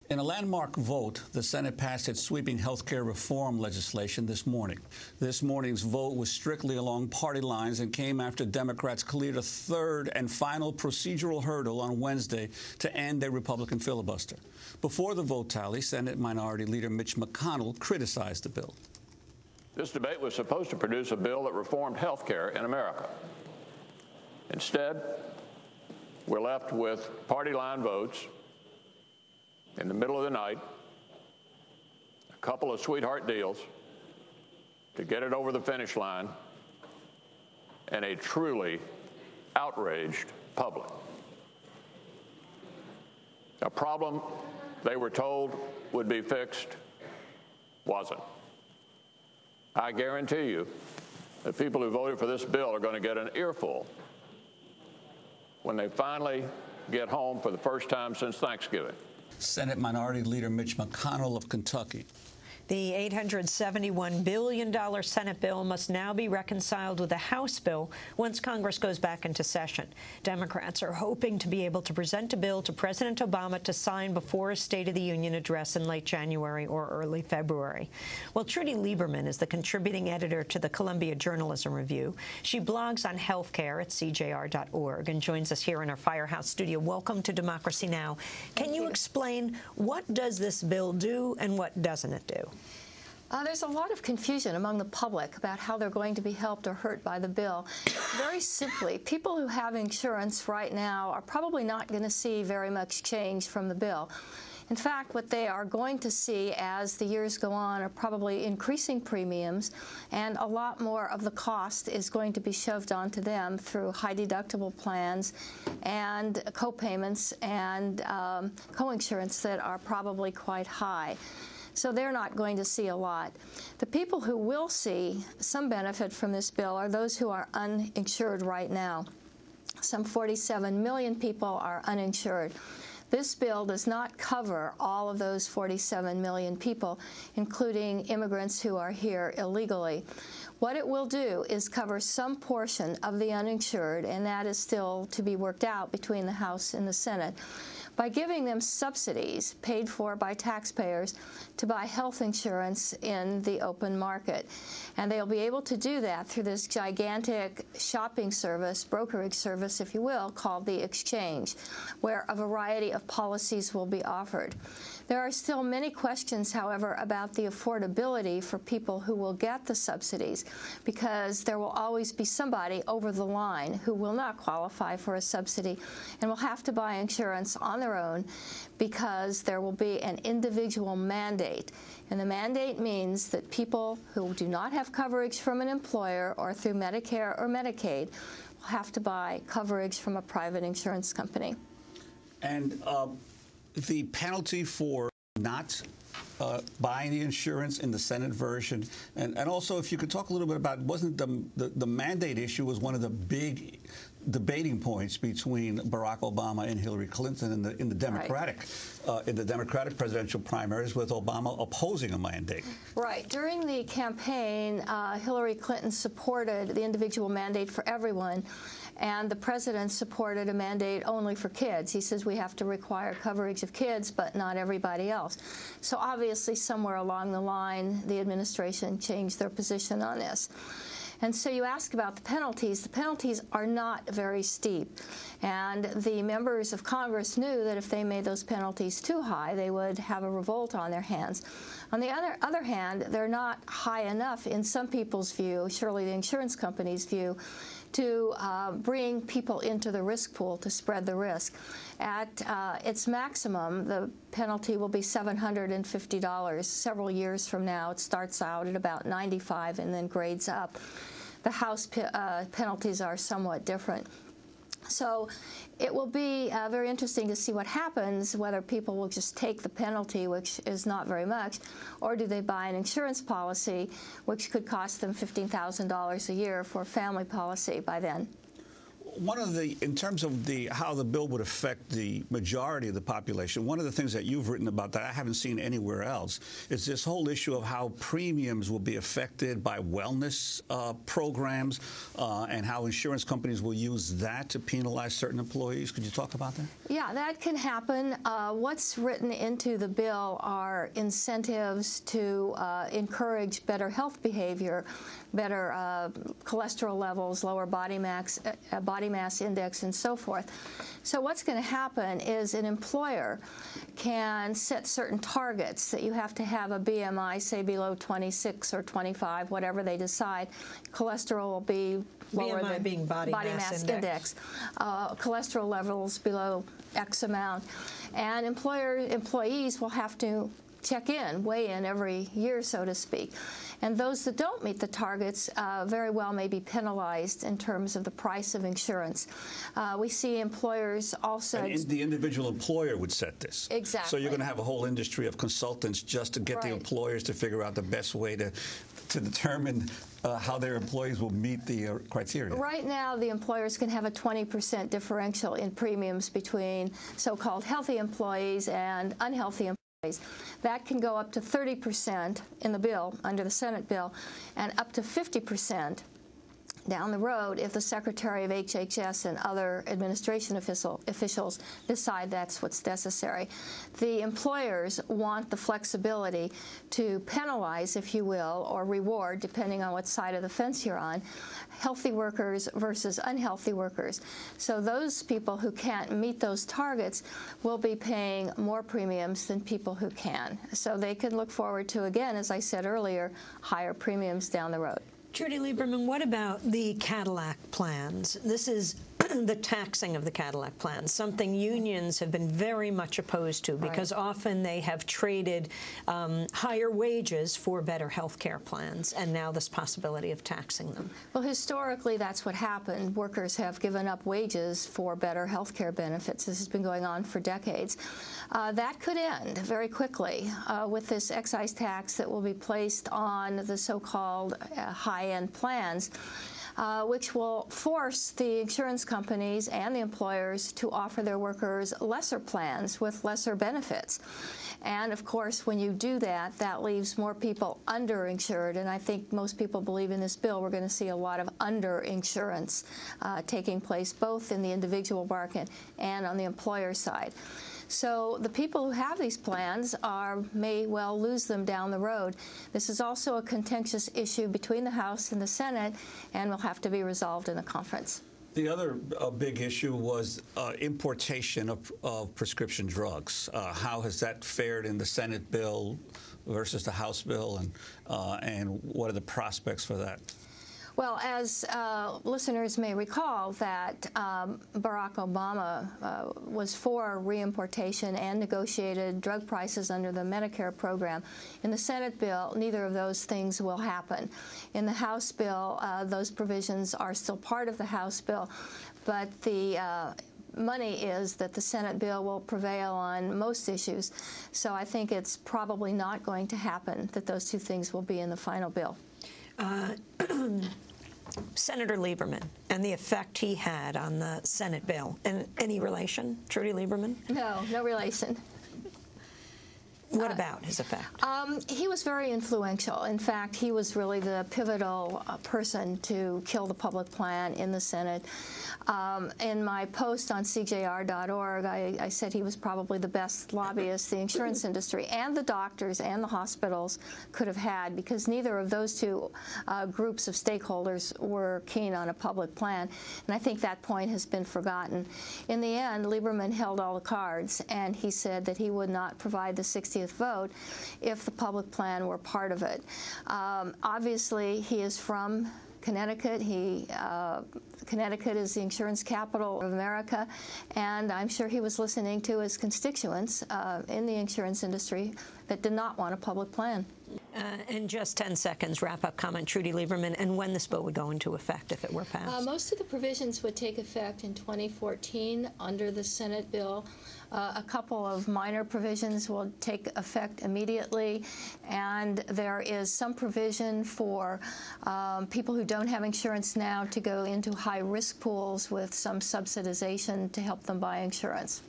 In a landmark vote, the Senate passed its sweeping health care reform legislation this morning. This morning's vote was strictly along party lines and came after Democrats cleared a third and final procedural hurdle on Wednesday to end a Republican filibuster. Before the vote tally, Senate Minority Leader Mitch McConnell criticized the bill. This debate was supposed to produce a bill that reformed health care in America. Instead, we're left with party line votes in the middle of the night, a couple of sweetheart deals to get it over the finish line, and a truly outraged public. A problem they were told would be fixed wasn't. I guarantee you that people who voted for this bill are going to get an earful when they finally get home for the first time since Thanksgiving. Senate Minority Leader Mitch McConnell of Kentucky. The $871 billion Senate bill must now be reconciled with a House bill once Congress goes back into session. Democrats are hoping to be able to present a bill to President Obama to sign before a State of the Union address in late January or early February. Well, Trudy Lieberman is the contributing editor to the Columbia Journalism Review. She blogs on health care at cjr.org and joins us here in our Firehouse studio. Welcome to Democracy Now! Can you explain what does this bill do and what doesn't it do? There's a lot of confusion among the public about how they're going to be helped or hurt by the bill. Very simply, people who have insurance right now are probably not going to see very much change from the bill. In fact, what they are going to see as the years go on are probably increasing premiums, and a lot more of the cost is going to be shoved onto them through high deductible plans and co-payments and co-insurance that are probably quite high. So they're not going to see a lot. The people who will see some benefit from this bill are those who are uninsured right now. Some 47 million people are uninsured. This bill does not cover all of those 47 million people, including immigrants who are here illegally. What it will do is cover some portion of the uninsured, and that is still to be worked out between the House and the Senate, by giving them subsidies paid for by taxpayers to buy health insurance in the open market. And they'll be able to do that through this gigantic shopping service, brokerage service, if you will, called the exchange, where a variety of policies will be offered. There are still many questions, however, about the affordability for people who will get the subsidies, because there will always be somebody over the line who will not qualify for a subsidy and will have to buy insurance on their own, because there will be an individual mandate. And the mandate means that people who do not have coverage from an employer or through Medicare or Medicaid will have to buy coverage from a private insurance company. And the penalty for not buying the insurance in the Senate version, and also if you could talk a little bit about, wasn't the mandate issue was one of the big debating points between Barack Obama and Hillary Clinton in the Democratic presidential primaries, with Obama opposing a mandate. Right. During the campaign, Hillary Clinton supported the individual mandate for everyone, and the president supported a mandate only for kids. He says we have to require coverage of kids, but not everybody else. So obviously, somewhere along the line, the administration changed their position on this. And so you ask about the penalties. The penalties are not very steep. And the members of Congress knew that if they made those penalties too high, they would have a revolt on their hands. On the other hand, they're not high enough in some people's view, surely the insurance company's view, to bring people into the risk pool to spread the risk. At its maximum, the penalty will be $750. Several years from now, it starts out at about $95 and then grades up. The House penalties are somewhat different. So it will be very interesting to see what happens, whether people will just take the penalty, which is not very much, or do they buy an insurance policy, which could cost them $15,000 a year for a family policy by then. one of the, in terms of how the bill would affect the majority of the population, one of the things that you've written about that I haven't seen anywhere else is this whole issue of how premiums will be affected by wellness programs and how insurance companies will use that to penalize certain employees. Could you talk about that? Yeah, that can happen. What's written into the bill are incentives to encourage better health behavior, better cholesterol levels, lower body mass index, and so forth. So what's going to happen is an employer can set certain targets that you have to have a BMI, say, below 26 or 25, whatever they decide. Cholesterol will be lower BMI than being body mass index. Cholesterol levels below X amount. And employees will have to check in, weigh in every year, so to speak. And those that don't meet the targets very well may be penalized in terms of the price of insurance. We see employers also... And the individual employer would set this. Exactly. So you're going to have a whole industry of consultants just to get the employers to figure out the best way to determine how their employees will meet the criteria. Right now, the employers can have a 20% differential in premiums between so-called healthy employees and unhealthy employees. That can go up to 30% in the bill, under the Senate bill, and up to 50% down the road if the Secretary of HHS and other administration officials decide that's what's necessary. The employers want the flexibility to penalize, if you will, or reward, depending on what side of the fence you're on, healthy workers versus unhealthy workers. So those people who can't meet those targets will be paying more premiums than people who can. So they can look forward to, again, as I said earlier, higher premiums down the road. Trudy Lieberman, what about the Cadillac plans? This is the taxing of the Cadillac plans, something unions have been very much opposed to because often they have traded higher wages for better health care plans, and now this possibility of taxing them. Well, historically, that's what happened. Workers have given up wages for better health care benefits. This has been going on for decades. That could end very quickly with this excise tax that will be placed on the so-called high-end plans. Which will force the insurance companies and the employers to offer their workers lesser plans with lesser benefits. And, of course, when you do that, that leaves more people underinsured. And I think most people believe in this bill we're going to see a lot of underinsurance taking place both in the individual market and on the employer side. So the people who have these plans may well lose them down the road. This is also a contentious issue between the House and the Senate and will have to be resolved in a conference. The other big issue was importation of prescription drugs. How has that fared in the Senate bill versus the House bill, and what are the prospects for that? Well, as listeners may recall, that Barack Obama was for reimportation and negotiated drug prices under the Medicare program. In the Senate bill, neither of those things will happen. In the House bill, those provisions are still part of the House bill, but the money is that the Senate bill will prevail on most issues. So I think it's probably not going to happen that those two things will be in the final bill. Senator Lieberman and the effect he had on the Senate bill. And any relation, Trudy Lieberman? No, no relation. What about his effect? He was very influential. In fact, he was really the pivotal person to kill the public plan in the Senate. In my post on CJR.org, I said he was probably the best lobbyist the insurance industry and the doctors and the hospitals could have had, because neither of those two groups of stakeholders were keen on a public plan. And I think that point has been forgotten. In the end, Lieberman held all the cards, and he said that he would not provide the 60th vote if the public plan were part of it. Obviously, he is from Connecticut. Connecticut is the insurance capital of America, and I'm sure he was listening to his constituents in the insurance industry that did not want a public plan. In just 10 seconds, wrap-up comment, Trudy Lieberman, and when this bill would go into effect if it were passed. Most of the provisions would take effect in 2014 under the Senate bill. A couple of minor provisions will take effect immediately, and there is some provision for people who don't have insurance now to go into high-risk pools with some subsidization to help them buy insurance.